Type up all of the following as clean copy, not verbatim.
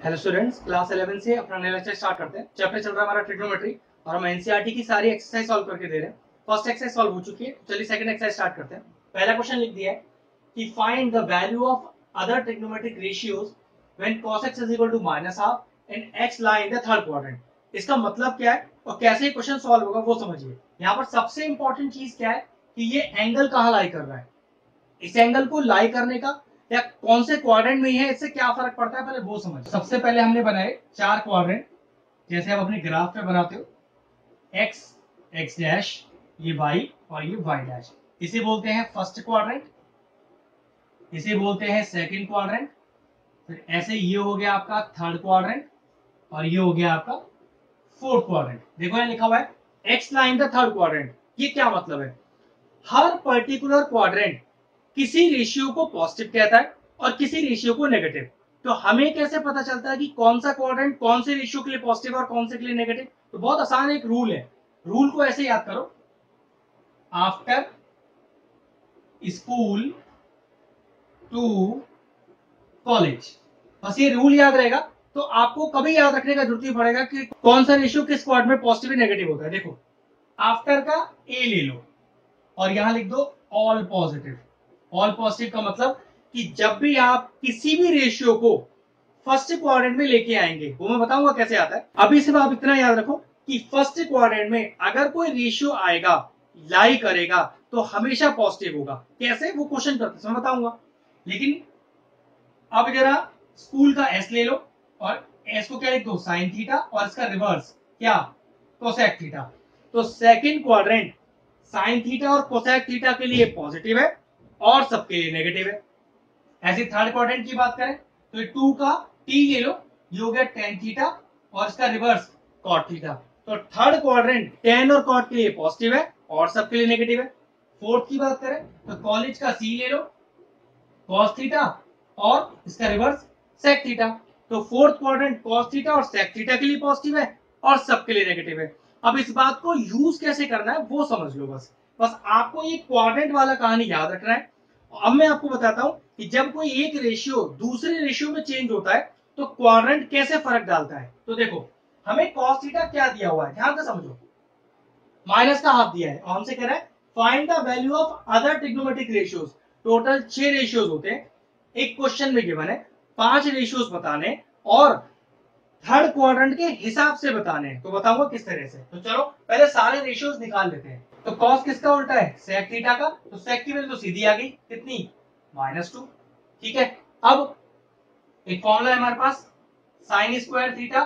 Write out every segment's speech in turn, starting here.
Hello students, class 11 से अपना नया लेक्चर स्टार्ट करते हैं। चैप्टर चल रहा है हमारा ट्रिग्नोमेट्री और हम एनसीईआरटी की सारी एक्सरसाइज सॉल्व करके दे रहे हैं। फर्स्ट एक्सरसाइज सॉल्व हो चुकी है, चलिए सेकंड एक्सरसाइज स्टार्ट करते हैं। पहला क्वेश्चन लिख दिया है कि find the value of other trigonometric ratios when cos x is equal to -half and x lie in the third quadrant। इसका मतलब क्या है और कैसे क्वेश्चन सॉल्व होगा वो समझिए। यहाँ पर सबसे इंपॉर्टेंट चीज क्या है कि ये एंगल कहाँ लाई कर रहा है। इस एंगल को लाई करने का या कौन से क्वाड्रेंट में है इससे क्या फर्क पड़ता है, पहले वो समझ। सबसे पहले हमने बनाए 4 क्वाड्रेंट, जैसे आप अपने ग्राफ पे बनाते हो, x, x डैश, ये y और ये y डैश। इसे बोलते हैं फर्स्ट क्वाड्रेंट, इसे बोलते हैं सेकंड क्वाड्रेंट, फिर ऐसे ये हो गया आपका थर्ड क्वाड्रेंट और ये हो गया आपका फोर्थ क्वाड्रेंट। देखो यहाँ लिखा हुआ है x line the third quadrant. ये क्या मतलब है? हर पर्टिकुलर क्वाड्रेंट किसी रेशियो को पॉजिटिव कहता है और किसी रेशियो को नेगेटिव। तो हमें कैसे पता चलता है कि कौन सा क्वाड्रेंट कौन से रेशियो के लिए पॉजिटिव और कौन से के लिए नेगेटिव? तो बहुत आसान एक रूल है। रूल को ऐसे याद करो, आफ्टर स्कूल टू कॉलेज। बस ये रूल याद रहेगा तो आपको कभी याद रखने का जरूरत नहीं पड़ेगा कि कौन सा रेशियो किस क्वाड्रेंट में पॉजिटिव नेगेटिव होता है। देखो, आफ्टर का ए ले लो और यहां लिख दो ऑल पॉजिटिव। ऑल पॉजिटिव का मतलब कि जब भी आप किसी भी रेशियो को फर्स्ट क्वाड्रेंट में लेके आएंगे, वो मैं बताऊंगा कैसे आता है। अभी सिर्फ आप इतना याद रखो कि फर्स्ट क्वाड्रेंट में अगर कोई रेशियो आएगा, लाई करेगा, तो हमेशा पॉजिटिव होगा। कैसे, वो क्वेश्चन करते समय बताऊंगा। लेकिन अब जरा स्कूल का एस ले लो और एस को क्या लिख दो, साइन थीटा, और इसका रिवर्स क्या, कोसेक थीटा। तो सेकंड क्वाड्रेंट साइन थीटा और कोसेक थीटा के लिए पॉजिटिव है और सबके लिए नेगेटिव है। ऐसे थर्ड क्वाड्रेंट की बात करें तो 2 का टी ले लो, ये हो गया टेन थीटा और इसका रिवर्स कॉट थीटा। तो थर्ड क्वाड्रेंट टेन और कॉट के लिए पॉजिटिव है और सबके लिए नेगेटिव है। फोर्थ की बात करें तो कॉलेज का सी ले लो, कॉस थीटा और इसका रिवर्स सेक थीटा। तो फोर्थ क्वाड्रेंट कॉस थीटा और सेक थीटा के लिए पॉजिटिव है और सबके लिए नेगेटिव है। अब इस बात को यूज कैसे करना है वो समझ लो। बस आपको ये क्वाड्रेंट वाला कहानी याद रखना है। अब मैं आपको बताता हूं कि जब कोई एक रेशियो दूसरे रेशियो में चेंज होता है तो क्वाड्रेंट कैसे फर्क डालता है। तो देखो, हमें cos थीटा क्या दिया हुआ है, ध्यान से समझो, माइनस का हाफ दिया है और हमसे कह रहा है find the value of other trigonometric ratios. Total 6 ratios होते हैं, एक क्वेश्चन में गिवन है 5 रेशियोज बताने और थर्ड क्वाड्रेंट के हिसाब से बताने। तो बताऊंगा किस तरह से। तो चलो पहले सारे रेशियोज निकाल लेते हैं। तो cos किसका उल्टा है, sec थीटा का। तो sec की वैल्यू तो सीधी आ गई, कितनी, -2। ठीक है, अब एक फॉर्मूला है हमारे पास, sin square theta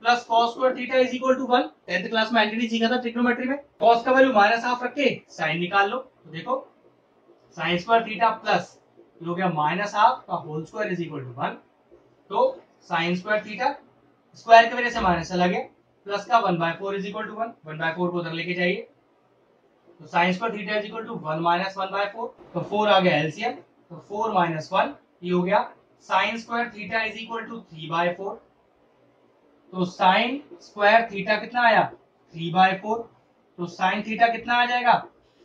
plus cos square theta is equal to 1। 10th class में एंटिटी सीखा था ट्रिग्नोमेट्री में। cos का वैल्यू -half रख के sin निकाल लो। तो देखो sin स्क्वायर थीटा प्लस हो गया -half का whole square is equal to 1। तो sin स्क्वायर थीटा स्क्वायर की वजह से माइनस चला गया, प्लस का 1/4 इज इक्वल टू 1। 1/4 को उधर लेके जाइए तो sin square theta is equal to 1 - 1/4। तो 4 आ गया एलसीएम, तो 4 - 1 ये हो गया sin square theta is equal to 3/4। तो sin स्क्वायर थीटा कितना आया, 3/4। तो sin थीटा कितना आ जाएगा,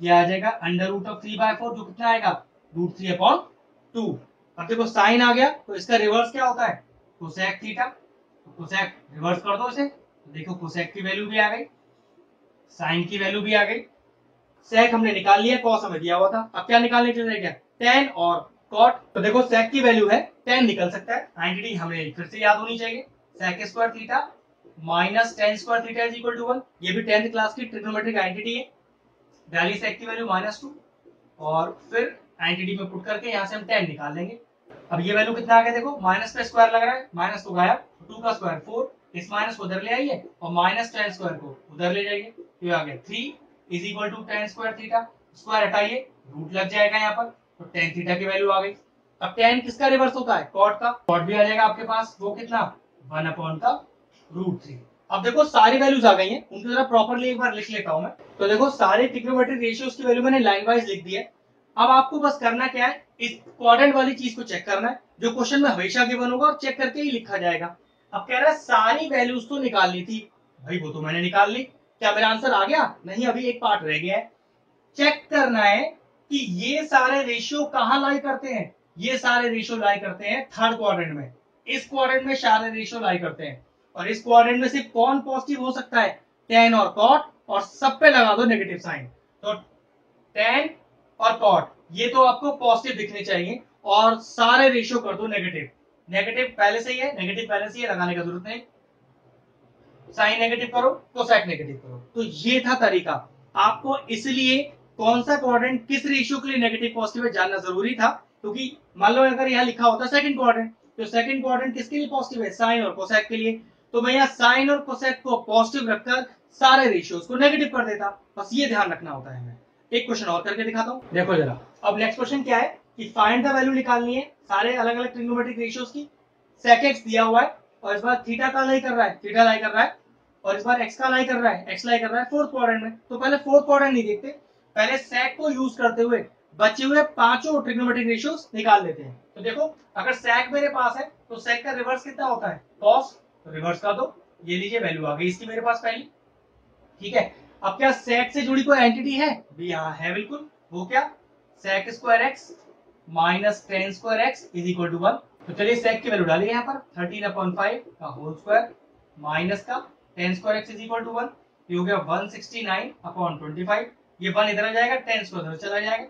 ये आ जाएगा √3/4, जो कितना आएगा, √3/2। अब देखो sin आ गया तो इसका रिवर्स क्या होता है, कोसेक थीटा। कोसेक रिवर्स कर दो इसे, देखो कोसेक की वैल्यू भी आ गई, साइन की वैल्यू भी आ गई। सेक हमने निकाल लिया, कॉस हमें दिया हुआ था। अब क्या निकालने के लिए, क्या, टेन और कॉट। तो देखो सेक की वैल्यू है 10 निकल सकता है। आइडेंटिटी हमें फिर से याद होनी चाहिए, sec square theta minus tan square theta is equal to 1। ये भी 10th क्लास की ट्रिग्नोमेट्रिक आइडेंटिटी है। डाली सेक की वैल्यू -2 और फिर आइडेंटिटी में पुट करके यहाँ से हम 10 निकाल लेंगे। अब ये वैल्यू कितना आ गया, देखो माइनस पे स्क्वायर लग रहा है, माइनस तो गायब, 2 का स्क्वायर 4, इस माइनस को उधर ले आइए और -10 स्क्वायर को उधर ले जाइए, तो ये आ गया 3 is equal to tan square theta. Square हटाइए, रूट लग जाएगा यहाँ पर, तो टेन थीटा की वैल्यू आ गई। अब टेन किसका रिवर्स होता है, कॉट का। कॉट भी आ जाएगा आपके पास, वो कितना, 1/√3। अब देखो सारी वैल्यूज आ गई हैं, उनको जरा प्रॉपर्ली एक बार लिख लेता हूं मैं। तो देखो सारे ट्रिग्नोमेट्रिक रेशियोज की वैल्यू मैंने लाइन वाइज लिख दी है। अब आपको बस करना क्या है, इस क्वाड्रेंट वाली चीज को चेक करना है, जो क्वेश्चन में हमेशा गिवन होगा और चेक करके ही लिखा जाएगा। अब कह रहा है सारी वैल्यूज तो निकालनी थी, भाई वो तो मैंने निकाल ली। क्या मेरा आंसर आ गया, नहीं, अभी एक पार्ट रह गया है। चेक करना है कि ये सारे रेशियो कहां लाई करते हैं। ये सारे रेशियो लाई करते हैं थर्ड क्वाड्रेंट में। इस क्वाड्रेंट में सारे रेशियो लाई करते हैं, और इस क्वाड्रेंट में से कौन पॉजिटिव हो सकता है, tan और cot, और सब पे लगा दो नेगेटिव साइन। तो tan और cot ये तो आपको पॉजिटिव दिखने चाहिए, और सारे रेशियो कर दो नेगेटिव। नेगेटिव पहले से ही है, नेगेटिव पहले से ही है, लगाने का जरूरत नहीं। साइन नेगेटिव करो तो सेक नेगेटिव करो। तो ये था तरीका। आपको इसलिए कौन सा क्वाड्रेंट किस रेशियो के लिए नेगेटिव पॉजिटिव है जानना जरूरी था, क्योंकि मान लो अगर यहाँ लिखा होता सेकंड क्वाड्रेंट, तो सेकंड क्वाड्रेंट किसके लिए पॉजिटिव है, साइन और कोसेक के लिए। तो मैं यहाँ साइन और कोसेक को पॉजिटिव रखकर सारे रेशियोज को नेगेटिव कर देता। बस ये ध्यान रखना होता है। मैं एक क्वेश्चन और करके दिखाता हूँ, देखो जरा। अब नेक्स्ट क्वेश्चन क्या है कि फाइंड द वैल्यू निकालनी है सारे अलग अलग ट्रिग्नोमेट्रिक रेशियोज की। sec x दिया हुआ है, और इस बार थीटा का लाई कर रहा है, थीटा लाई कर रहा है, और इस बार x का लाई कर रहा है, x लाई कर रहा है फोर्थ क्वाड्रेंट में। तो पहले फोर्थ क्वाड्रेंट नहीं देखते, पहले sec को यूज करते हुए बचे हुए पांचों ट्रिग्नोमेट्रिक रेशियोज निकाल लेते हैं। तो देखो अगर sec मेरे पास है तो sec का रिवर्स कितना होता है, cos, तो रिवर्स का दो, ये लीजिए वैल्यू आ गई इसकी मेरे पास पहली। ठीक है, अब क्या sec से जुड़ी कोई एंटिटी है, भी यहाँ है बिल्कुल। वो क्या, sec square x minus tan square x is equal to 1। तो चलिए sec की वैल्यू डालिए यहाँ पर, 13/5 का होल स्क्वायर माइनस का tan square x is equal to 1। ये हो गया 169/25। ये 1 इधर आ जाएगा, tan स्क्वायर उधर चला जाएगा,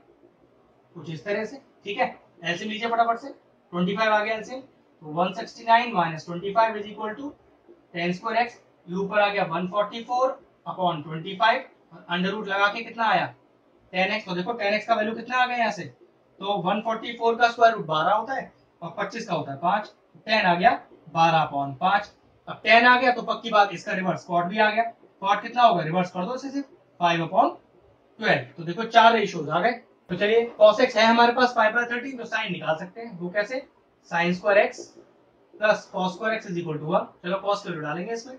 कुछ इस तरह से। ठीक है, एलसीएम लीजिए फटाफट से, 25 आ गया एलसीएम, तो 169 minus 25 is equal to tan square x, ये ऊपर आ गया 144/25, अंडर रूट लगा के कितना आया tan x। तो देखो tan x का वैल्यू कितना आ गया यहाँ से, तो 144 का स्क्वायर रूट 12 होता है, और 25 का होता है 5, tan आ गया 12/5। अब tan आ गया तो पक्की बात इसका रिवर्स cot भी आ गया। cot कितना होगा, रिवर्स कर दो इसे सिर्फ 5/12। तो देखो चार रेशियोज आ गए। तो चलिए cos x है हमारे पास 5/13, तो साइन निकाल सकते हैं। वो कैसे, sine square x plus cos square x is equal to 1। चलो cos की वैल्यू डालेंगे इसमें,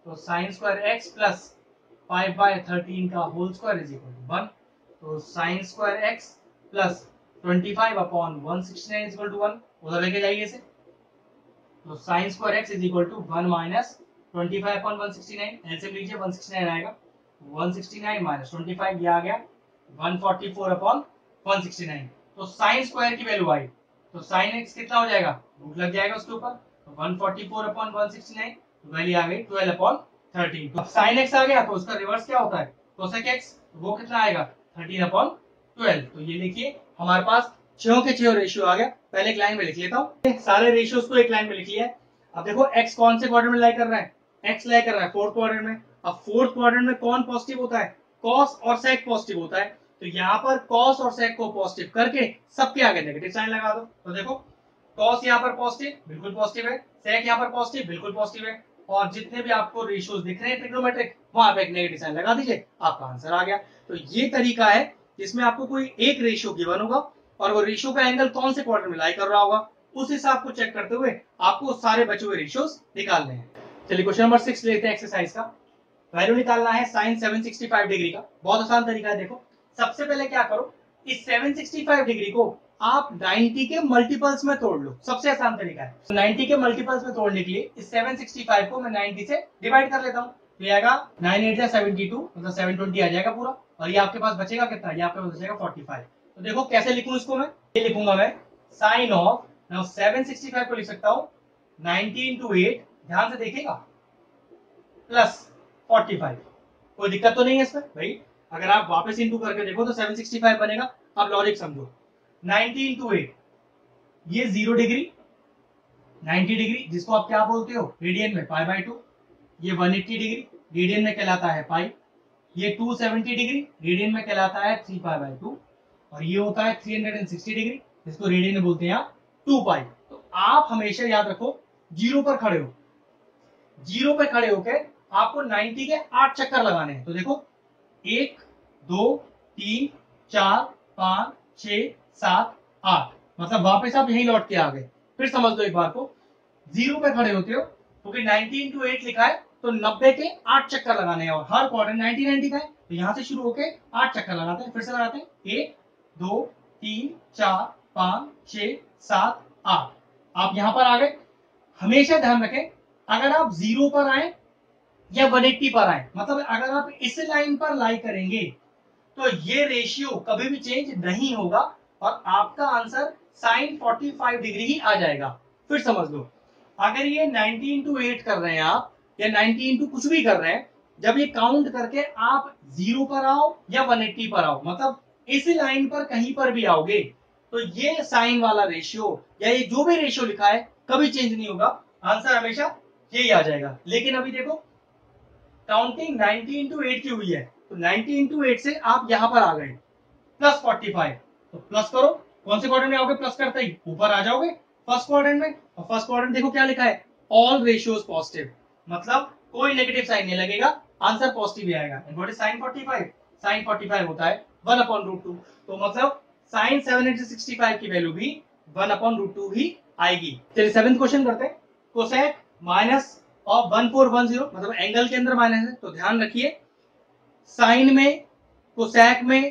तो साइन स्क्वायर x प्लस 5/13 का whole square is equal to 1। तो sine square x plus 25/169 is equal to 1, उधर लेके जाइए इसे। तो sine square x is equal to 1 minus 25/169, LCM लीजिए 169 आएगा, 169 माइनस 25 ये आ गया 144/169। तो साइन स्क्वायर की वैल्यू आई, तो साइन x कितना हो जाएगा, रूट लग जाएगा उसके ऊपर, तो 144/169 वैल्यू आ गई 12/13। तो साइन x आ गया तो उसका रिवर्स क्या होता है, कोसेक x, वो कितना आएगा 13/12। तो ये देखिए हमारे पास छह के छह रेशियो आ गया। पहले एक लाइन में लिख लेता हूँ, सारे रेशियोज को एक लाइन में लिख लिया है। अब देखो x कौन से क्वाड्रेंट में लाई कर रहा है, x लाई कर रहा है फोर्थ क्वाड्रेंट में। अब फोर्थ क्वाड्रेंट में कौन पॉजिटिव होता है, cos और sec पॉजिटिव होता है। तो यहाँ पर cos और sec को पॉजिटिव करके सबके आगे नेगेटिव साइन लगा दो। तो देखो cos यहाँ पर पॉजिटिव, बिल्कुल पॉजिटिव है, sec यहाँ पर पॉजिटिव, बिल्कुल पॉजिटिव है, और जितने भी आपको रेशियोज दिख रहे हैं ट्रिग्नोमेट्रिक, वहां पे एक नेगेटिव साइन लगा दीजिए, आपका आंसर आ गया। तो ये तरीका है जिसमें आपको कोई एक रेशियो गिवन होगा, और वो रेशियो का एंगल कौन से क्वाड्रेंट में लाई कर रहा होगा, उस हिसाब को चेक करते हुए आपको सारे बचे हुए रेशियोज निकालने हैं। चलिए क्वेश्चन नंबर 6 लेते हैं एक्सरसाइज का। वैल्यू निकालना है साइन 765 डिग्री का। बहुत आसान तरीका है। देखो सबसे पहले क्या करो, इस 765 डिग्री को आप 90 के मल्टीपल्स में तोड़ लो, सबसे आसान तरीका है। 90 के मल्टीपल्स में तोड़ने के लिए इस 765 को मैं 90 से डिवाइड कर लेता हूँ। तो ये आएगा 9 8 72, मतलब 720 आ जाएगा पूरा, और ये आपके पास बचेगा कितना, ये आपके पास बचेगा 45। तो देखो कैसे लिखूं इसको, मैं ये लिखूंगा मैं साइन ऑफ 765 को लिख सकता हूँ 90 into 8, ध्यान से देखिएगा, प्लस 45। कोई दिक्कत तो नहीं है इसमें भाई, अगर आप वापस इंटू करके देखो तो 765 बनेगा। अब लॉजिक समझो, 90 into 8, ये 0 डिग्री, 90 डिग्री जिसको आप क्या बोलते हो रेडियन में π/2, ये 180 डिग्री रेडियन में कहलाता है पाई, ये 270 डिग्री रेडियन में कहलाता है 3π/2, और ये होता है 360 डिग्री जिसको रेडियन में बोलते हैं आप 2π। तो आप हमेशा याद रखो जीरो पर खड़े हो, जीरो पे खड़े होके आपको 90 के 8 चक्कर लगाने हैं। तो देखो 1 2 3 4 5 6 7 8, मतलब वापस आप यहीं लौट के आ गए। फिर समझ लो एक बार को, जीरो पे खड़े होते हो क्योंकि 90 into 8 लिखा है, तो 90 के 8 चक्कर लगाने हैं, और हर क्वाड्रेंट 90 90 का है, तो यहां से शुरू होके 8 चक्कर लगाते हैं। फिर से लगाते हैं 1 2 3 4 5 6 7 8, आप यहां पर आ गए। हमेशा ध्यान रखें, अगर आप जीरो पर आए या 180 पर आए, मतलब अगर आप इस लाइन पर लाई करेंगे तो ये रेशियो कभी भी चेंज नहीं होगा, और आपका आंसर साइन 45 डिग्री ही आ जाएगा। फिर समझ लो, अगर ये 90 इंटू 8 कर रहे हैं आप, या 90 इंटू कुछ भी कर रहे हैं, जब ये काउंट करके आप 0 पर आओ या 180 पर आओ, मतलब इस लाइन पर कहीं पर भी आओगे, तो ये साइन वाला रेशियो या ये जो भी रेशियो लिखा है कभी चेंज नहीं होगा, आंसर हमेशा यही आ जाएगा। लेकिन अभी देखो काउंटिंग 90 इंटू 8 की हुई है, तो 90 इंटू 8 से आप यहां पर आ गए प्लस 45, तो प्लस करो, कौन से क्वाड्रेंट में आओगे, प्लस करते ही ऊपर आ जाओगे फर्स्ट क्वाड्रेंट में। और फर्स्ट क्वाड्रेंट देखो क्या लिखा है, ऑल रेशियोज पॉजिटिव, मतलब कोई नेगेटिव साइन नहीं लगेगा, आंसर पॉजिटिव ही आएगा। And what is sine 45? Sine 45 होता है 1/√2, तो मतलब साइन 765 की वैल्यू भी 1/√2 ही आएगी। चलिए सेवेंथ क्वेश्चन करते हैं। कोसेक माइनस ऑफ 1410, मतलब एंगल के अंदर माइनस है, तो ध्यान रखिए साइन में, कोसेक में,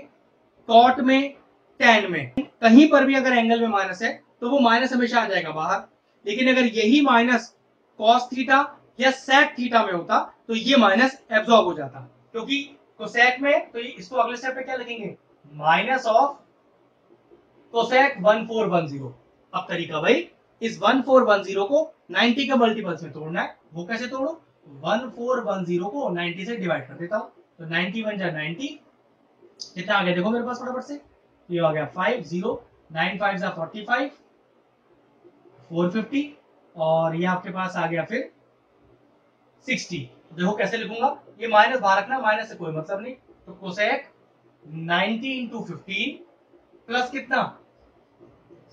कॉट में, टैन में, कहीं पर भी अगर एंगल में माइनस है तो वो माइनस हमेशा आ जाएगा बाहर। लेकिन अगर यही माइनस कॉस थीटा या सेक थीटा में होता तो ये माइनस एब्जॉर्ब हो जाता, क्योंकि कोसेक में तो इसको अगले स्टेप पे क्या लिखेंगे, माइनस ऑफ कोसेक 1410। अब तरीका भाई, इस 1410 को 90 के मल्टीपल्स में तोड़ना है। वो कैसे तोड़ो, 1410 को 90 से डिवाइड कर देता हूं, तो 90 बन जाए 90, कितना आ गया देखो मेरे पास फटाफट से, ये आ गया 50, 9 5 जा 45, 450, और ये आपके पास आ गया फिर 60। देखो कैसे लिखूंगा, ये माइनस बाहर रखना, माइनस से कोई मतलब नहीं, तो कोसेक 90 इंटू 15 प्लस कितना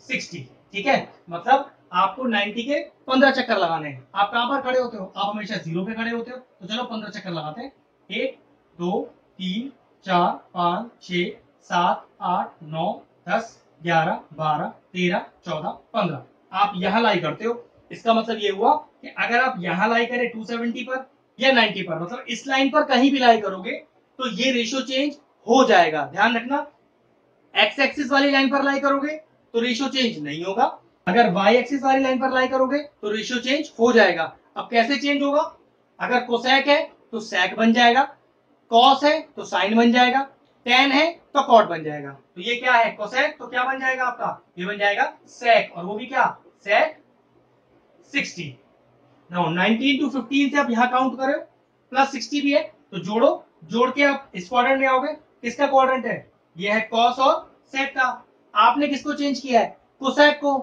60, ठीक है, मतलब आपको 90 के 15 चक्कर लगाने हैं। आप कहां पर खड़े होते हो, आप हमेशा 0 पे खड़े होते हो, तो चलो 15 चक्कर लगाते हैं। 1 2 3 4 5 6 7 8 9 10 11 12 13 14 15, आप यहां लाई करते हो। इसका मतलब ये हुआ कि अगर आप यहां लाई करें 270 पर या 90 पर, मतलब इस लाइन पर कहीं भी लाई करोगे तो ये रेशियो चेंज हो जाएगा। ध्यान रखना, एक्स एक्सिस वाली लाइन पर लाई करोगे तो रेशियो चेंज नहीं होगा, अगर वाई एक्सिस वाली लाइन पर लाई करोगे तो रेशियो चेंज हो जाएगा। अब कैसे चेंज होगा, अगर कोसेक है तो सेक बन जाएगा, कॉस है तो साइन बन जाएगा, टेन है तो कॉट बन जाएगा। तो ये क्या है, कोसेक, तो क्या बन जाएगा आपका, ये बन जाएगा सेक, और वो भी क्या, सेक 60। नाउ 19 टू 15 से आप यहां काउंट करो, प्लस 60 भी है, तो जोड़ो, जोड़ के आप इस क्वाड्रेंट में आओगे, किसका क्वाड्रेंट है, ये है कॉस और सेक का। आपने किसको चेंज किया है, कोसेक को।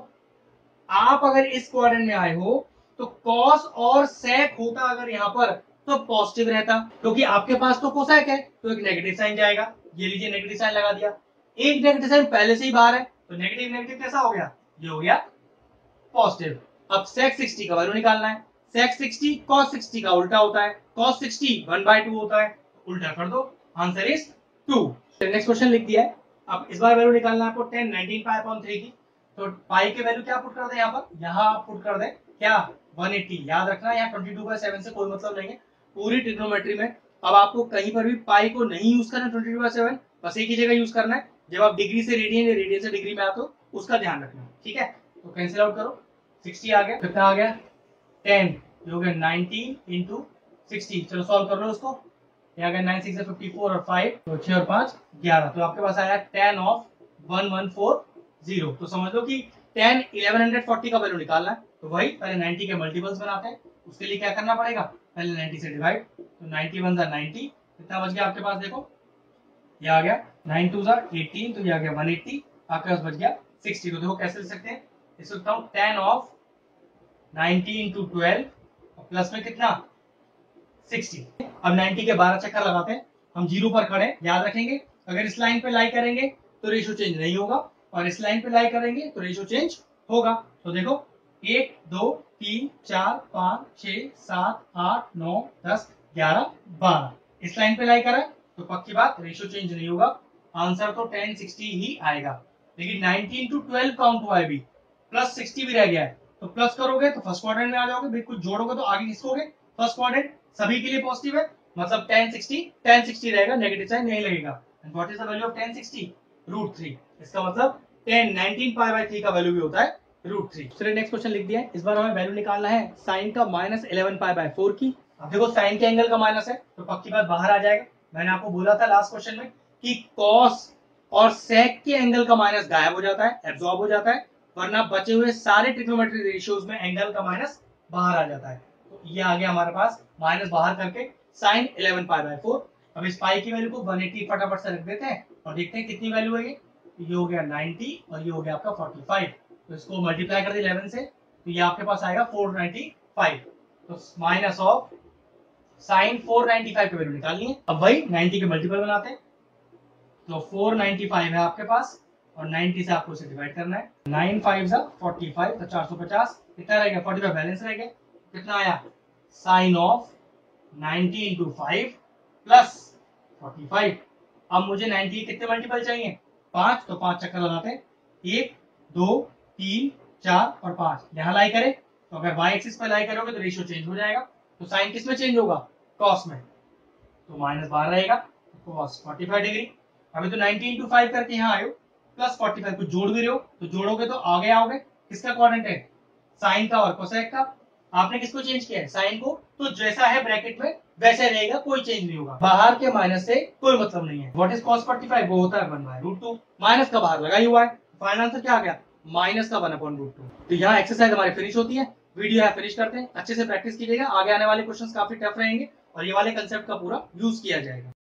आप अगर इस क्वाड्रेंट में आए हो तो कॉस और सेक होता अगर यहां पर तो पॉजिटिव रहता, क्योंकि आपके पास तो कोसेक है, तो एक नेगेटिव साइन जाएगा, ये लीजिए नेगेटिव साइन लगा दिया, एक नेगेटिव साइन पहले से ही बाहर है, तो नेगेटिव नेगेटिव कैसा हो गया, ये हो गया पॉजिटिव। अब सेक 60 का वैल्यू निकालना है, सेक 60 कॉस 60 का उल्टा होता है, कॉस 60 1/2 होता है, उल्टा कर दो, आंसर इज 2। नेक्स्ट क्वेश्चन लिख दिया है। अब इस बार वैल्यू निकालना है आपको 10 19 पाई/3 की, तो पाई के वैल्यू क्या पुट कर दे, यहाँ पर यहाँ आप पुट कर दे क्या 180, याद रखना यहाँ 22/7 से कोई मतलब नहीं है पूरी ट्रिग्नोमेट्री में। अब आपको कहीं पर भी पाई को नहीं यूज करना 22/7, बस एक ही जगह यूज करना है, जब आप डिग्री से रेडियन या रेडियन से डिग्री में आते हो उसका ध्यान रखना, ठीक है। तो कैंसिल आउट करो, 60 आ गया, कितना आ गया 10, ये हो गया 90 इंटू 60, चलो सॉल्व कर लो उसको, यहाँ गया 9 6 54 और 5, तो 6 और 5 11, तो आपके पास आया 10 ऑफ 1140। तो समझ लो कि 10 1140 का वैल्यू निकालना है, तो वही पहले 90 के मल्टीपल्स बनाते हैं, उसके लिए क्या करना पड़ेगा, पहले 90 से डिवाइड, तो 90 1 जा 90, कितना बच गया आपके पास, देखो ये आ गया 9 2 जा 18, तो ये आ गया 180, आपके पास बच गया 60। तो देखो कैसे लिख सकते हैं, इस लिखता हूं 10 ऑफ 90 इंटू 12 प्लस में कितना 60। अब 90 के 12 चक्कर लगाते हैं, हम 0 पर खड़े, याद रखेंगे अगर इस लाइन पे लाई करेंगे तो रेशियो चेंज नहीं होगा, और इस लाइन पे लाई करेंगे तो रेशियो चेंज होगा। तो देखो 1 2 3 4 5 6 7 8 9 10 11 12, इस लाइन पे लाई करा तो पक्की बात रेशियो चेंज नहीं होगा, आंसर तो 1060 ही आएगा। लेकिन 19 टू 12 काउंट हुआ है, भी प्लस 60 भी रह गया है, तो प्लस करोगे तो फर्स्ट क्वाड्रेंट में आ जाओगे, फिर कुछ जोड़ोगे तो आगे खिसकोगे, फर्स्ट क्वाड्रेंट सभी के लिए पॉजिटिव है, मतलब 1060 रहेगा, नेगेटिव साइन नहीं लगेगा। And what is the value of 1060, √3, इसका मतलब 19 पाई/3 का वैल्यू भी होता है √3। चलिए नेक्स्ट क्वेश्चन लिख दिया है, इस बार हमें वैल्यू निकालना है साइन का -11 पाई/4 की। अब देखो साइन के एंगल का माइनस है तो पक्की बात बाहर आ जाएगा, मैंने आपको बोला था लास्ट क्वेश्चन में कि कॉस और सेक के एंगल का माइनस गायब हो जाता है, एब्जॉर्ब हो जाता है, वरना बचे हुए सारे ट्रिग्नोमेट्री रेशियोज में एंगल का माइनस बाहर आ जाता है। तो ये आ गया हमारे पास माइनस बाहर करके साइन 11 पाई बाय 4। अब इस पाई की वैल्यू को 180 फटाफट से रख देते हैं और देखते हैं कितनी वैल्यू है ये हो गया 90 और ये हो गया आपका 45। तो इसको मल्टीप्लाई कर दिया 11 से तो ये आपके पास आएगा 495। तो माइनस ऑफ साइन 495 की वैल्यू निकालनी है। अब वही 90 के मल्टीपल बनाते हैं तो 495 है आपके पास और 90 से आपको इसे डिवाइड करना है। 9 5 45 तो 450 कितना रह गया 45 बैलेंस रह गया। कितना आया साइन ऑफ 90 इंटू 5 प्लस 45। अब मुझे 90 कितने मल्टीपल चाहिए 5 तो 5 चक्कर लगाते हैं 1 2 3 4 और 5 यहाँ लाई करें तो अगर y एक्सिस पे लाई करोगे तो रेशियो चेंज हो जाएगा। तो साइन किस में चेंज होगा कॉस में तो माइनस बाहर रहेगा कॉस 45 डिग्री। अभी तो 90 इंटू 5 करके यहाँ आयो प्लस 45 को जोड़ भी रहे हो तो जोड़ोगे तो आगे आओगे किसका क्वाड्रेंट है साइन का और कोसेक का। आपने किसको चेंज किया है साइन को तो जैसा है ब्रैकेट में वैसे रहेगा कोई चेंज नहीं होगा। बाहर के माइनस से कोई मतलब नहीं है। व्हाट इज cos 45 वो होता है 1/√2 माइनस का बाहर लगा ही हुआ है। फाइनल आंसर क्या आ गया माइनस का 1/√2। तो यहाँ एक्सरसाइज हमारी फिनिश होती है। वीडियो यहाँ फिनिश करते हैं अच्छे से प्रैक्टिस कीजिएगा आगे आने वाले क्वेश्चंस काफी टफ रहेंगे और ये वाले कंसेप्ट का पूरा यूज किया जाएगा।